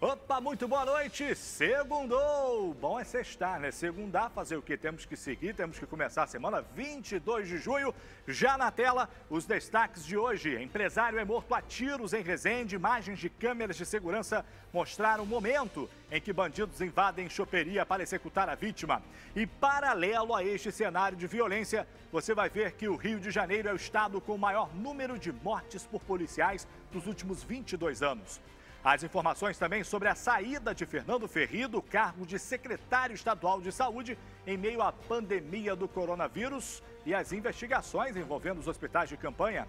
Opa, muito boa noite, segundou! Bom é sextar, né? Segundar, fazer o que? Temos que seguir, temos que começar a semana 22 de junho. Já na tela, os destaques de hoje. Empresário é morto a tiros em Resende. Imagens de câmeras de segurança mostraram o momento em que bandidos invadem choperia para executar a vítima. E paralelo a este cenário de violência, você vai ver que o Rio de Janeiro é o estado com o maior número de mortes por policiais dos últimos 22 anos. As informações também sobre a saída de Fernando Ferri do cargo de secretário estadual de saúde em meio à pandemia do coronavírus e as investigações envolvendo os hospitais de campanha.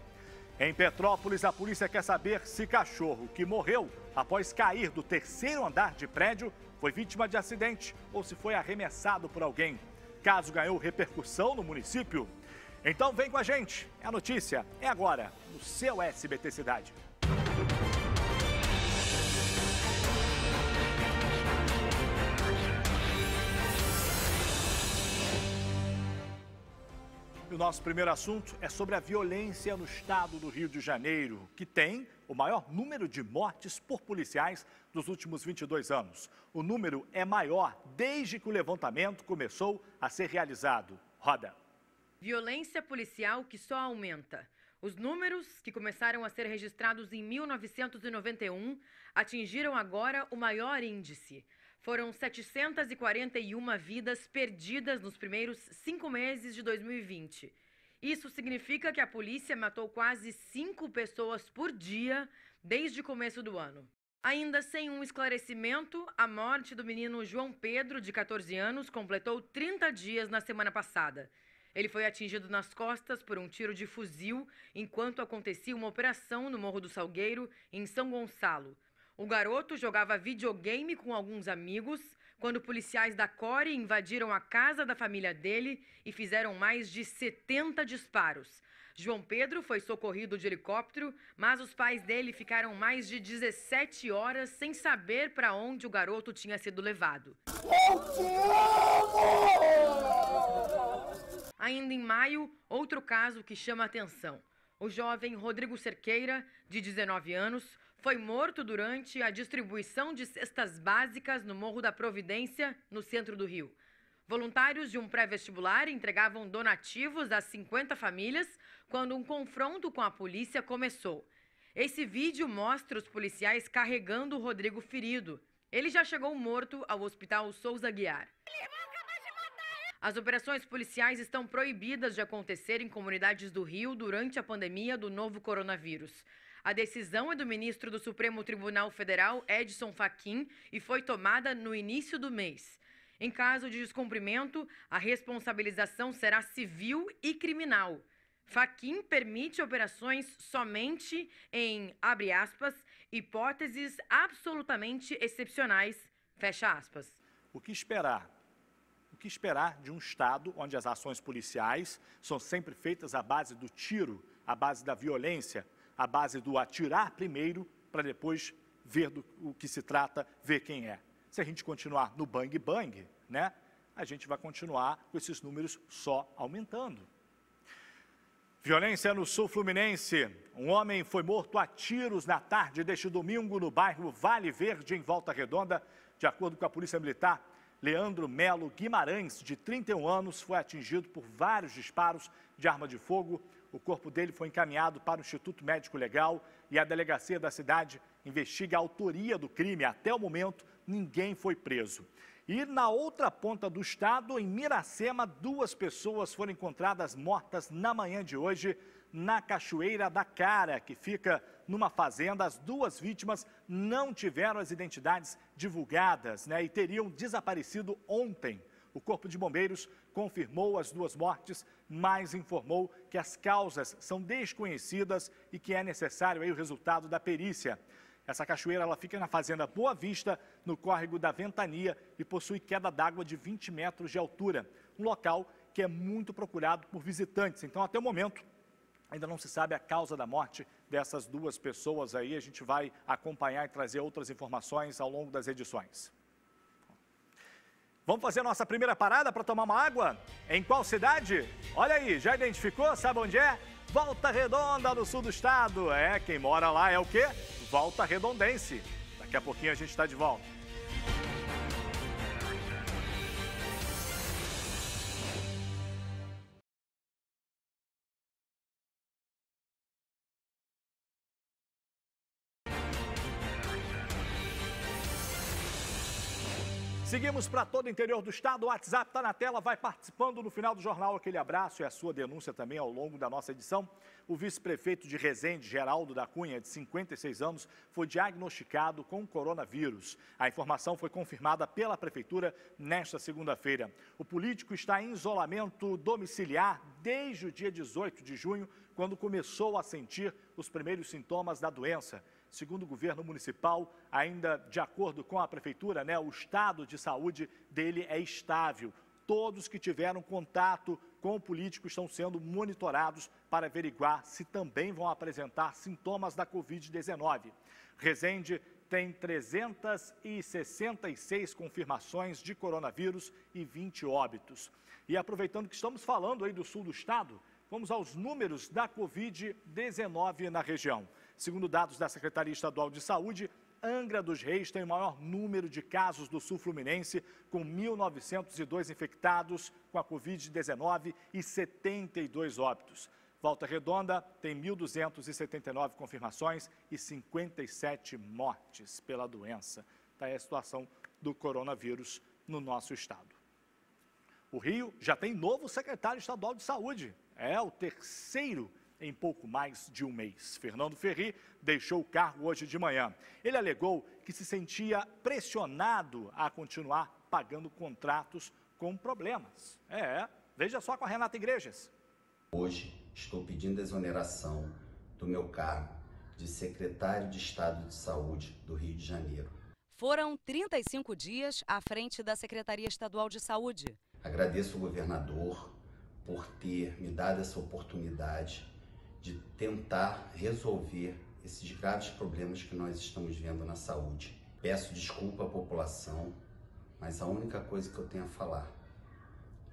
Em Petrópolis, a polícia quer saber se cachorro que morreu após cair do terceiro andar de prédio foi vítima de acidente ou se foi arremessado por alguém. Caso ganhou repercussão no município. Então vem com a gente, a notícia é agora no seu SBT Cidade. O nosso primeiro assunto é sobre a violência no estado do Rio de Janeiro, que tem o maior número de mortes por policiais dos últimos 22 anos. O número é maior desde que o levantamento começou a ser realizado. Roda. Violência policial que só aumenta. Os números, que começaram a ser registrados em 1991, atingiram agora o maior índice. Foram 741 vidas perdidas nos primeiros 5 meses de 2020. Isso significa que a polícia matou quase 5 pessoas por dia desde o começo do ano. Ainda sem um esclarecimento, a morte do menino João Pedro, de 14 anos, completou 30 dias na semana passada. Ele foi atingido nas costas por um tiro de fuzil enquanto acontecia uma operação no Morro do Salgueiro, em São Gonçalo. O garoto jogava videogame com alguns amigos quando policiais da CORE invadiram a casa da família dele e fizeram mais de 70 disparos. João Pedro foi socorrido de helicóptero, mas os pais dele ficaram mais de 17 horas sem saber para onde o garoto tinha sido levado. Eu te amo! Ainda em maio, outro caso que chama a atenção. O jovem Rodrigo Cerqueira, de 19 anos, foi morto durante a distribuição de cestas básicas no Morro da Providência, no centro do Rio. Voluntários de um pré-vestibular entregavam donativos a 50 famílias quando um confronto com a polícia começou. Esse vídeo mostra os policiais carregando o Rodrigo ferido. Ele já chegou morto ao Hospital Souza Aguiar. As operações policiais estão proibidas de acontecer em comunidades do Rio durante a pandemia do novo coronavírus. A decisão é do ministro do Supremo Tribunal Federal, Edson Fachin, e foi tomada no início do mês. Em caso de descumprimento, a responsabilização será civil e criminal. Fachin permite operações somente em, abre aspas, hipóteses absolutamente excepcionais, fecha aspas. O que esperar? O que esperar de um estado onde as ações policiais são sempre feitas à base do tiro, à base da violência, à base do atirar primeiro para depois ver o que se trata, ver quem é. Se a gente continuar no bang-bang, né, a gente vai continuar com esses números só aumentando. Violência no sul fluminense. Um homem foi morto a tiros na tarde deste domingo no bairro Vale Verde, em Volta Redonda. De acordo com a Polícia Militar, Leandro Melo Guimarães, de 31 anos, foi atingido por vários disparos de arma de fogo. O corpo dele foi encaminhado para o Instituto Médico Legal e a delegacia da cidade investiga a autoria do crime. Até o momento, ninguém foi preso. E na outra ponta do estado, em Miracema, 2 pessoas foram encontradas mortas na manhã de hoje na Cachoeira da Cara, que fica numa fazenda. As 2 vítimas não tiveram as identidades divulgadas, né, e teriam desaparecido ontem. O Corpo de Bombeiros confirmou as 2 mortes, mas informou que as causas são desconhecidas e que é necessário aí o resultado da perícia. Essa cachoeira ela fica na fazenda Boa Vista, no córrego da Ventania, e possui queda d'água de 20 metros de altura. Um local que é muito procurado por visitantes. Então, até o momento, ainda não se sabe a causa da morte dessas 2 pessoas aí. A gente vai acompanhar e trazer outras informações ao longo das edições. Vamos fazer a nossa primeira parada para tomar uma água? Em qual cidade? Olha aí, já identificou? Sabe onde é? Volta Redonda, no sul do estado. Quem mora lá é o quê? Volta Redondense. Daqui Daqui a pouquinho a gente está de volta. Seguimos para todo o interior do estado, o WhatsApp está na tela, vai participando no final do jornal. Aquele abraço e a sua denúncia também ao longo da nossa edição. O vice-prefeito de Resende, Geraldo da Cunha, de 56 anos, foi diagnosticado com coronavírus. A informação foi confirmada pela prefeitura nesta segunda-feira. O político está em isolamento domiciliar desde o dia 18 de junho, quando começou a sentir os primeiros sintomas da doença. Segundo o governo municipal, ainda de acordo com a prefeitura, o estado de saúde dele é estável. Todos que tiveram contato com o político estão sendo monitorados para averiguar se também vão apresentar sintomas da Covid-19. Resende tem 366 confirmações de coronavírus e 20 óbitos. E aproveitando que estamos falando aí do sul do estado, vamos aos números da Covid-19 na região. Segundo dados da Secretaria Estadual de Saúde, Angra dos Reis tem o maior número de casos do sul fluminense, com 1.902 infectados com a Covid-19 e 72 óbitos. Volta Redonda tem 1.279 confirmações e 57 mortes pela doença. Está aí a situação do coronavírus no nosso estado. O Rio já tem novo secretário estadual de saúde. É o terceiro em pouco mais de um mês. Fernando Ferri deixou o cargo hoje de manhã. Ele alegou que se sentia pressionado a continuar pagando contratos com problemas. Veja só com a Renata Igrejas. Hoje estou pedindo a exoneração do meu cargo de secretário de Estado de Saúde do Rio de Janeiro. Foram 35 dias à frente da Secretaria Estadual de Saúde. Agradeço ao governador por ter me dado essa oportunidade de tentar resolver esses graves problemas que nós estamos vendo na saúde. Peço desculpa à população, mas a única coisa que eu tenho a falar,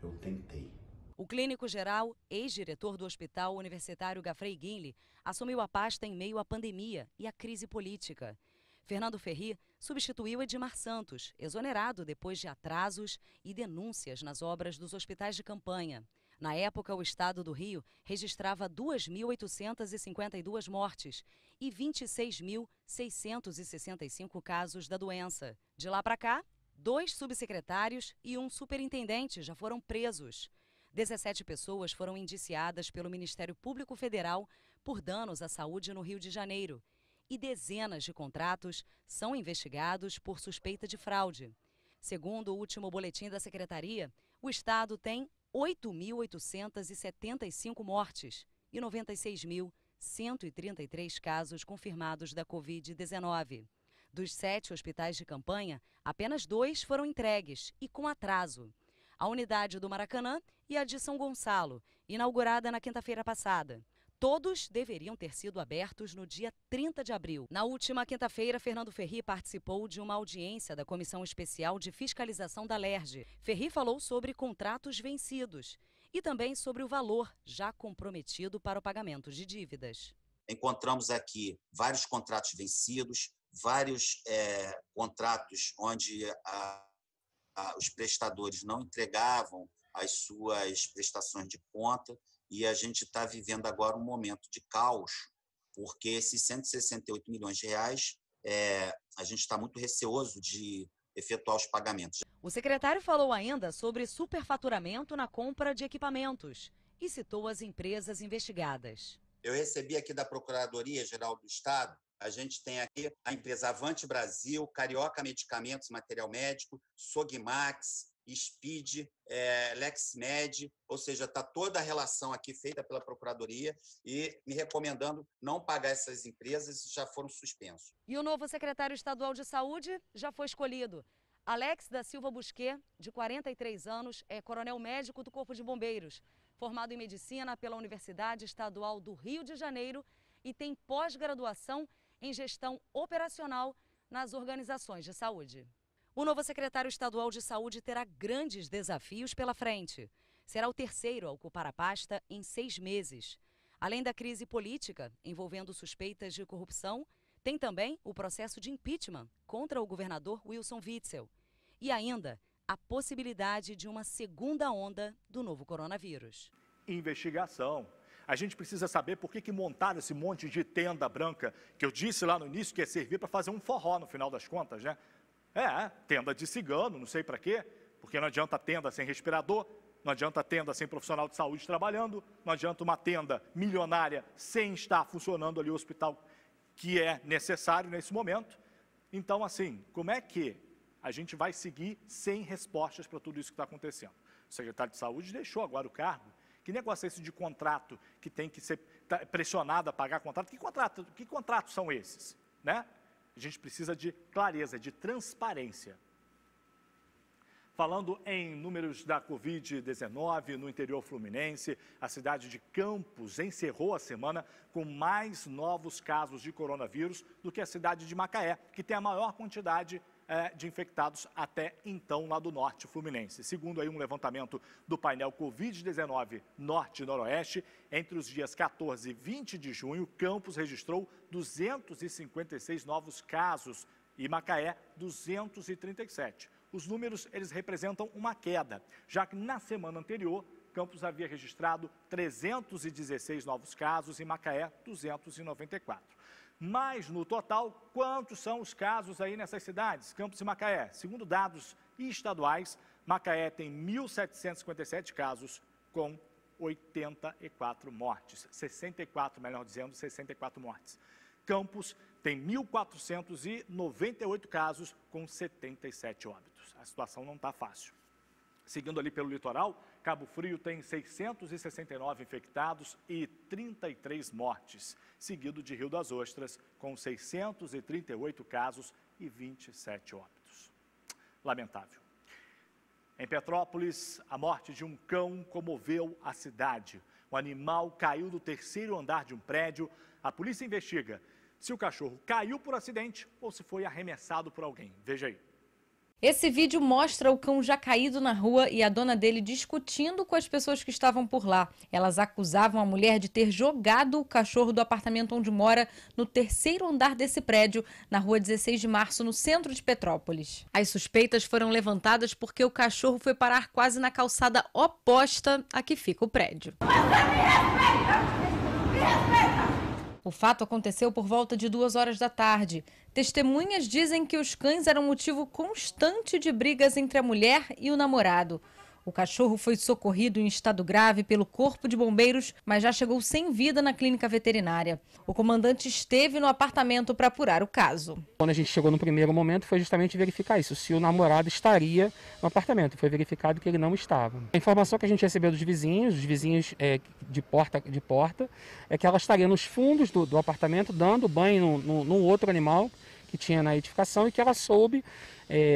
eu tentei. O clínico geral, ex-diretor do Hospital Universitário Gafrey Guinle, assumiu a pasta em meio à pandemia e à crise política. Fernando Ferri substituiu Edmar Santos, exonerado depois de atrasos e denúncias nas obras dos hospitais de campanha. Na época, o estado do Rio registrava 2.852 mortes e 26.665 casos da doença. De lá para cá, 2 subsecretários e um superintendente já foram presos. 17 pessoas foram indiciadas pelo Ministério Público Federal por danos à saúde no Rio de Janeiro. E dezenas de contratos são investigados por suspeita de fraude. Segundo o último boletim da Secretaria, o estado tem 8.875 mortes e 96.133 casos confirmados da Covid-19. Dos 7 hospitais de campanha, apenas 2 foram entregues e com atraso. A unidade do Maracanã e a de São Gonçalo, inaugurada na quinta-feira passada. Todos deveriam ter sido abertos no dia 30 de abril. Na última quinta-feira, Fernando Ferri participou de uma audiência da Comissão Especial de Fiscalização da LERJ. Ferri falou sobre contratos vencidos e também sobre o valor já comprometido para o pagamento de dívidas. Encontramos aqui vários contratos vencidos, vários contratos onde os prestadores não entregavam as suas prestações de conta. E a gente está vivendo agora um momento de caos, porque esses 168 milhões de reais, a gente está muito receoso de efetuar os pagamentos. O secretário falou ainda sobre superfaturamento na compra de equipamentos e citou as empresas investigadas. Eu recebi aqui da Procuradoria-Geral do Estado, a gente tem aqui a empresa Avante Brasil, Carioca Medicamentos e Material Médico, Sogmax, Speed, LexMed, ou seja, está toda a relação aqui feita pela Procuradoria e me recomendando não pagar essas empresas e já foram suspensos. E o novo secretário estadual de saúde já foi escolhido. Alex da Silva Busquet, de 43 anos, é coronel médico do Corpo de Bombeiros, formado em medicina pela Universidade Estadual do Rio de Janeiro e tem pós-graduação em gestão operacional nas organizações de saúde. O novo secretário estadual de saúde terá grandes desafios pela frente. Será o terceiro a ocupar a pasta em 6 meses. Além da crise política envolvendo suspeitas de corrupção, Tem também o processo de impeachment contra o governador Wilson Witzel. E ainda a possibilidade de uma segunda onda do novo coronavírus. Investigação. A gente precisa saber por que montaram esse monte de tenda branca, que eu disse lá no início que ia servir para fazer um forró no final das contas, né? Tenda de cigano, não sei para quê, porque não adianta tenda sem respirador, não adianta tenda sem profissional de saúde trabalhando, não adianta uma tenda milionária sem estar funcionando ali o hospital que é necessário nesse momento. Então, assim, como é que a gente vai seguir sem respostas para tudo isso que está acontecendo? O secretário de Saúde deixou agora o cargo. Que negócio é esse de contrato que tem que ser pressionado a pagar contrato? Que contratos são esses? Né? A gente precisa de clareza, de transparência. Falando em números da Covid-19 no interior fluminense, a cidade de Campos encerrou a semana com mais novos casos de coronavírus do que a cidade de Macaé, que tem a maior quantidade de infectados até então lá do norte fluminense. Segundo aí um levantamento do painel Covid-19 Norte e Noroeste, entre os dias 14 e 20 de junho, Campos registrou 256 novos casos e Macaé 237. Os números, eles representam uma queda, já que na semana anterior, Campos havia registrado 316 novos casos e Macaé 294. Mas, no total, quantos são os casos aí nessas cidades, Campos e Macaé? Segundo dados estaduais, Macaé tem 1.757 casos com 84 mortes. 64 mortes. Campos tem 1.498 casos com 77 óbitos. A situação não está fácil. Seguindo ali pelo litoral, Cabo Frio tem 669 infectados e 33 mortes, seguido de Rio das Ostras, com 638 casos e 27 óbitos. Lamentável. Em Petrópolis, a morte de um cão comoveu a cidade. O animal caiu do terceiro andar de um prédio. A polícia investiga se o cachorro caiu por acidente ou se foi arremessado por alguém. Veja aí. Esse vídeo mostra o cão já caído na rua e a dona dele discutindo com as pessoas que estavam por lá. Elas acusavam a mulher de ter jogado o cachorro do apartamento onde mora no terceiro andar desse prédio, na rua 16 de março, no centro de Petrópolis. As suspeitas foram levantadas porque o cachorro foi parar quase na calçada oposta a que fica o prédio. O fato aconteceu por volta de 2h da tarde. Testemunhas dizem que os cães eram motivo constante de brigas entre a mulher e o namorado. O cachorro foi socorrido em estado grave pelo Corpo de Bombeiros, mas já chegou sem vida na clínica veterinária. O comandante esteve no apartamento para apurar o caso. Quando a gente chegou no primeiro momento foi justamente verificar isso, se o namorado estaria no apartamento. Foi verificado que ele não estava. A informação que a gente recebeu dos vizinhos de porta, é que ela estaria nos fundos do apartamento dando banho num outro animal que tinha na edificação e que ela soube,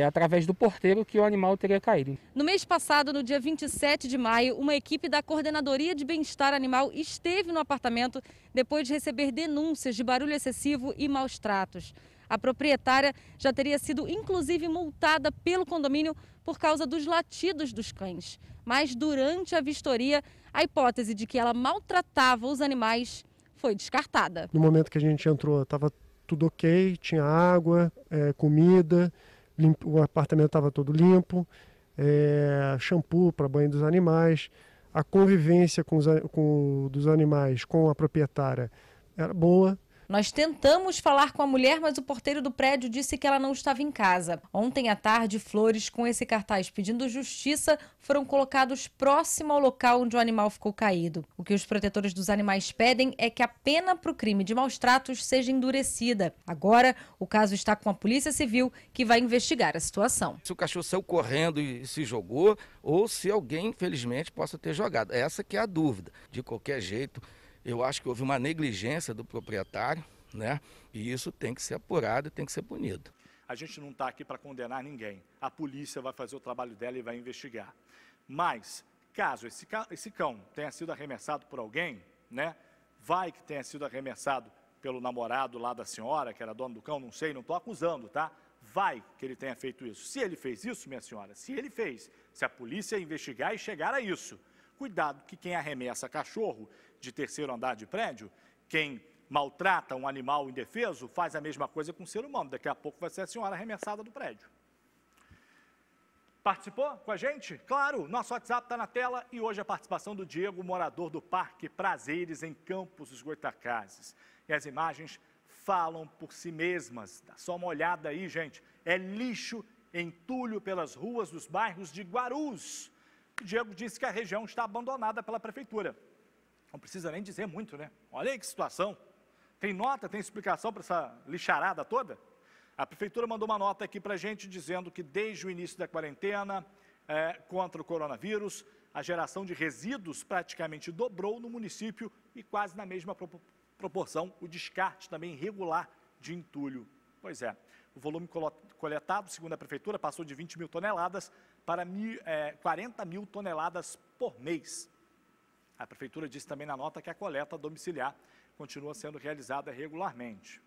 através do porteiro, que o animal teria caído. No mês passado, no dia 27 de maio, uma equipe da Coordenadoria de Bem-Estar Animal esteve no apartamento depois de receber denúncias de barulho excessivo e maus tratos. A proprietária já teria sido, inclusive, multada pelo condomínio por causa dos latidos dos cães. Mas, durante a vistoria, a hipótese de que ela maltratava os animais foi descartada. No momento que a gente entrou, estava tudo ok, tinha água, comida, o apartamento estava todo limpo, shampoo para banho dos animais, a convivência dos animais com a proprietária era boa. Nós tentamos falar com a mulher, mas o porteiro do prédio disse que ela não estava em casa. Ontem à tarde, flores com esse cartaz pedindo justiça foram colocados próximo ao local onde o animal ficou caído. O que os protetores dos animais pedem é que a pena para o crime de maus tratos seja endurecida. Agora, o caso está com a Polícia Civil, que vai investigar a situação. Se o cachorro saiu correndo e se jogou, ou se alguém, infelizmente, possa ter jogado. Essa que é a dúvida. De qualquer jeito, eu acho que houve uma negligência do proprietário, né? E isso tem que ser apurado e tem que ser punido. A gente não está aqui para condenar ninguém. A polícia vai fazer o trabalho dela e vai investigar. Mas, caso esse cão tenha sido arremessado por alguém, né? Vai que tenha sido arremessado pelo namorado lá da senhora, que era dono do cão, não sei, não estou acusando, tá? Vai que ele tenha feito isso. Se ele fez isso, minha senhora, se ele fez, se a polícia investigar e chegar a isso, cuidado que quem arremessa cachorro de terceiro andar de prédio, quem maltrata um animal indefeso, faz a mesma coisa com o ser humano. Daqui a pouco vai ser a senhora arremessada do prédio. Participou com a gente? Claro, nosso WhatsApp está na tela e hoje a participação do Diego, morador do Parque Prazeres, em Campos dos Goytacazes. E as imagens falam por si mesmas. Dá só uma olhada aí, gente. É lixo, entulho pelas ruas dos bairros de Guarus. O Diego disse que a região está abandonada pela prefeitura. Não precisa nem dizer muito, né? Olha aí que situação. Tem nota, tem explicação para essa lixarada toda? A prefeitura mandou uma nota aqui para a gente dizendo que desde o início da quarentena contra o coronavírus, a geração de resíduos praticamente dobrou no município e quase na mesma proporção o descarte também irregular de entulho. Pois é, o volume coletado, segundo a prefeitura, passou de 20 mil toneladas para 40 mil toneladas por mês. A prefeitura disse também na nota que a coleta domiciliar continua sendo realizada regularmente.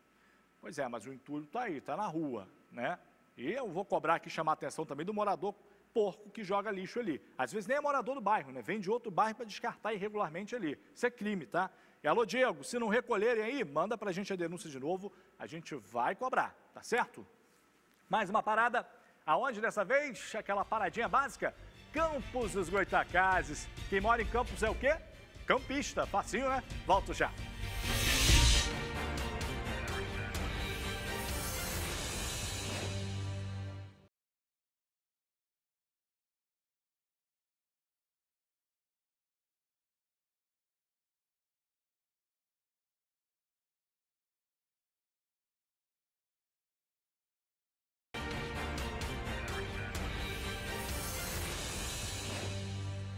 Pois é, mas o entulho está aí, está na rua, né? E eu vou cobrar aqui, chamar a atenção também do morador porco que joga lixo ali. Às vezes nem é morador do bairro, né? Vem de outro bairro para descartar irregularmente ali. Isso é crime, tá? E alô, Diego, se não recolherem aí, manda para a gente a denúncia de novo, a gente vai cobrar, tá certo? Mais uma parada, aonde dessa vez? Aquela paradinha básica? Campos dos Goytacazes. Quem mora em Campos é o quê? Campista, facinho, né? Volto já.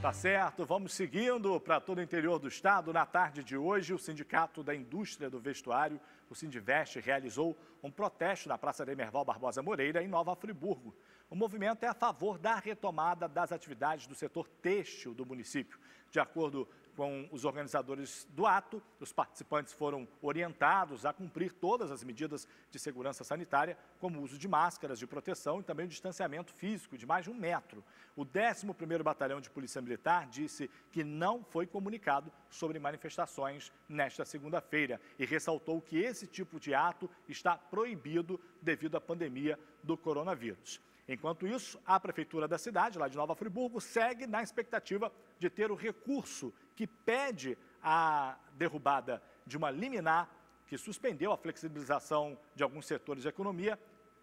Tá certo, vamos seguindo para todo o interior do estado. Na tarde de hoje, o Sindicato da Indústria do Vestuário, o Sindiveste, realizou um protesto na Praça Demerval Barbosa Moreira, em Nova Friburgo. O movimento é a favor da retomada das atividades do setor têxtil do município. De acordo com os organizadores do ato, os participantes foram orientados a cumprir todas as medidas de segurança sanitária, como o uso de máscaras de proteção e também o distanciamento físico de mais de 1 metro. O 11º Batalhão de Polícia Militar disse que não foi comunicado sobre manifestações nesta segunda-feira e ressaltou que esse tipo de ato está proibido devido à pandemia do coronavírus. Enquanto isso, a prefeitura da cidade, lá de Nova Friburgo, segue na expectativa de ter o recurso que pede a derrubada de uma liminar que suspendeu a flexibilização de alguns setores da economia,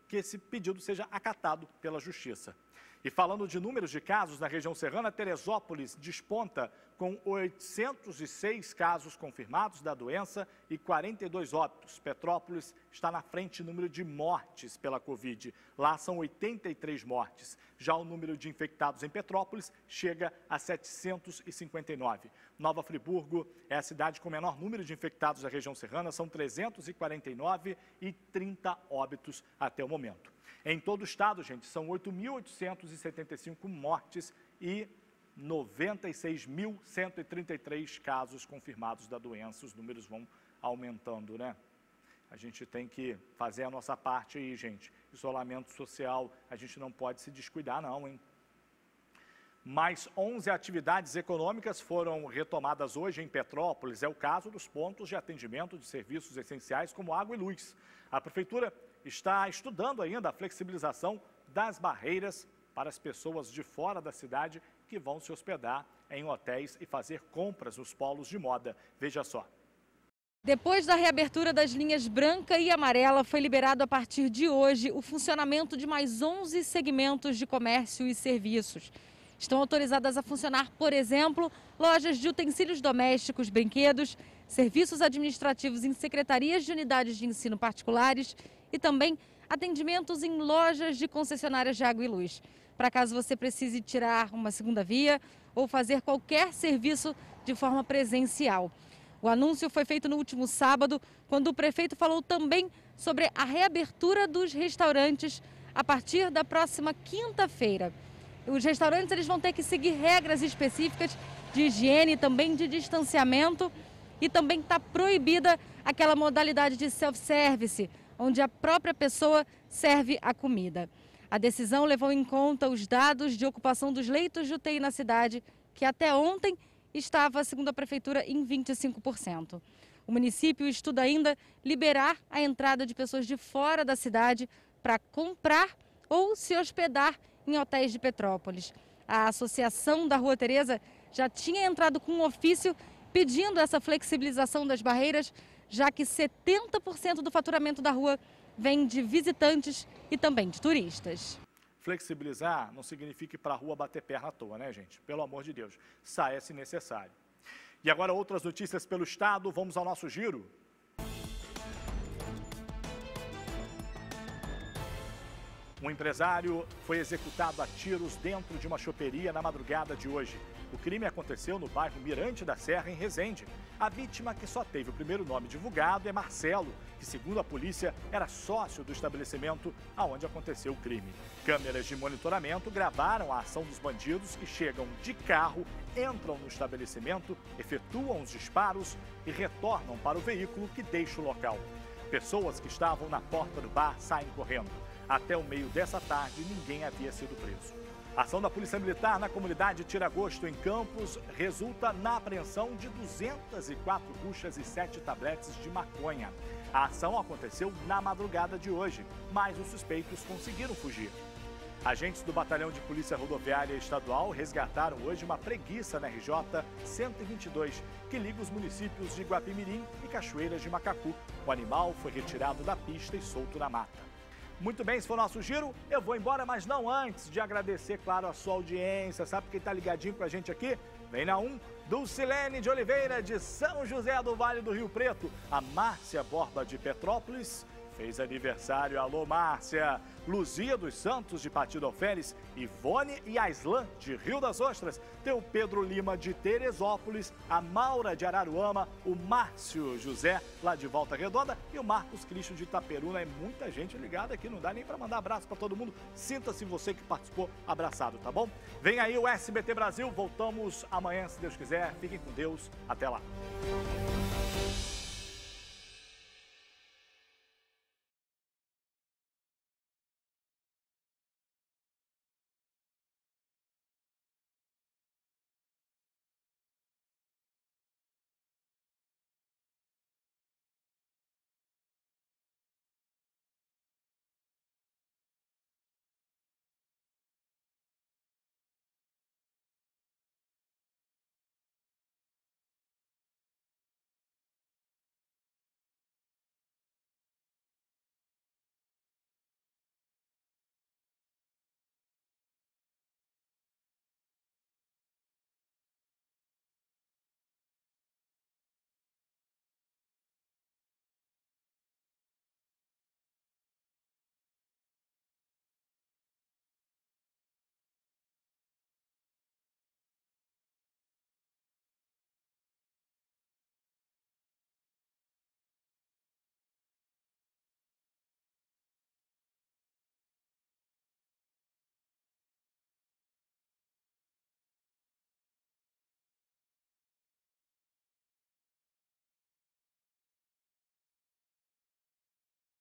que esse pedido seja acatado pela Justiça. E falando de números de casos na região serrana, Teresópolis desponta com 806 casos confirmados da doença e 42 óbitos. Petrópolis está na frente em número de mortes pela Covid. Lá são 83 mortes. Já o número de infectados em Petrópolis chega a 759. Nova Friburgo é a cidade com o menor número de infectados da região serrana, são 349 e 30 óbitos até o momento. Em todo o estado, gente, são 8.875 mortes e 96.133 casos confirmados da doença. Os números vão aumentando, né? A gente tem que fazer a nossa parte aí, gente. Isolamento social, a gente não pode se descuidar não, hein? Mais 11 atividades econômicas foram retomadas hoje em Petrópolis. É o caso dos pontos de atendimento de serviços essenciais como água e luz. A prefeitura está estudando ainda a flexibilização das barreiras para as pessoas de fora da cidade que vão se hospedar em hotéis e fazer compras nos polos de moda. Veja só. Depois da reabertura das linhas branca e amarela, foi liberado a partir de hoje o funcionamento de mais 11 segmentos de comércio e serviços. Estão autorizadas a funcionar, por exemplo, lojas de utensílios domésticos, brinquedos, serviços administrativos em secretarias de unidades de ensino particulares e também atendimentos em lojas de concessionárias de água e luz. Para caso você precise tirar uma segunda via ou fazer qualquer serviço de forma presencial. O anúncio foi feito no último sábado, quando o prefeito falou também sobre a reabertura dos restaurantes a partir da próxima quinta-feira. Os restaurantes eles vão ter que seguir regras específicas de higiene, também de distanciamento, e também está proibida aquela modalidade de self-service, onde a própria pessoa serve a comida. A decisão levou em conta os dados de ocupação dos leitos de UTI na cidade, que até ontem estava, segundo a prefeitura, em 25%. O município estuda ainda liberar a entrada de pessoas de fora da cidade para comprar ou se hospedar em hotéis de Petrópolis. A Associação da Rua Teresa já tinha entrado com um ofício pedindo essa flexibilização das barreiras, já que 70% do faturamento da rua vem de visitantes e também de turistas. Flexibilizar não significa ir para a rua bater perna à toa, né, gente? Pelo amor de Deus, saia se necessário. E agora outras notícias pelo estado, vamos ao nosso giro. Um empresário foi executado a tiros dentro de uma choperia na madrugada de hoje. O crime aconteceu no bairro Mirante da Serra, em Resende. A vítima, que só teve o primeiro nome divulgado, é Marcelo, que, segundo a polícia, era sócio do estabelecimento onde aconteceu o crime. Câmeras de monitoramento gravaram a ação dos bandidos que chegam de carro, entram no estabelecimento, efetuam os disparos e retornam para o veículo que deixa o local. Pessoas que estavam na porta do bar saem correndo. Até o meio dessa tarde, ninguém havia sido preso. A ação da Polícia Militar na comunidade Tiragosto, em Campos, resulta na apreensão de 204 buchas e 7 tabletes de maconha. A ação aconteceu na madrugada de hoje, mas os suspeitos conseguiram fugir. Agentes do Batalhão de Polícia Rodoviária Estadual resgataram hoje uma preguiça na RJ 122, que liga os municípios de Guapimirim e Cachoeiras de Macacu. O animal foi retirado da pista e solto na mata. Muito bem, esse foi o nosso giro. Eu vou embora, mas não antes de agradecer, claro, a sua audiência. Sabe quem está ligadinho com a gente aqui? Vem na 1, Dulcilene de Oliveira, de São José do Vale do Rio Preto. A Márcia Borba, de Petrópolis, fez aniversário. Alô, Márcia. Luzia dos Santos, de Partido Alferes. Ivone e Aislan, de Rio das Ostras. Tem o Pedro Lima, de Teresópolis. A Maura, de Araruama. O Márcio José, lá de Volta Redonda. E o Marcos Cristo, de Itaperuna. É muita gente ligada aqui, não dá nem para mandar abraço para todo mundo. Sinta-se você que participou abraçado, tá bom? Vem aí o SBT Brasil. Voltamos amanhã, se Deus quiser. Fiquem com Deus. Até lá.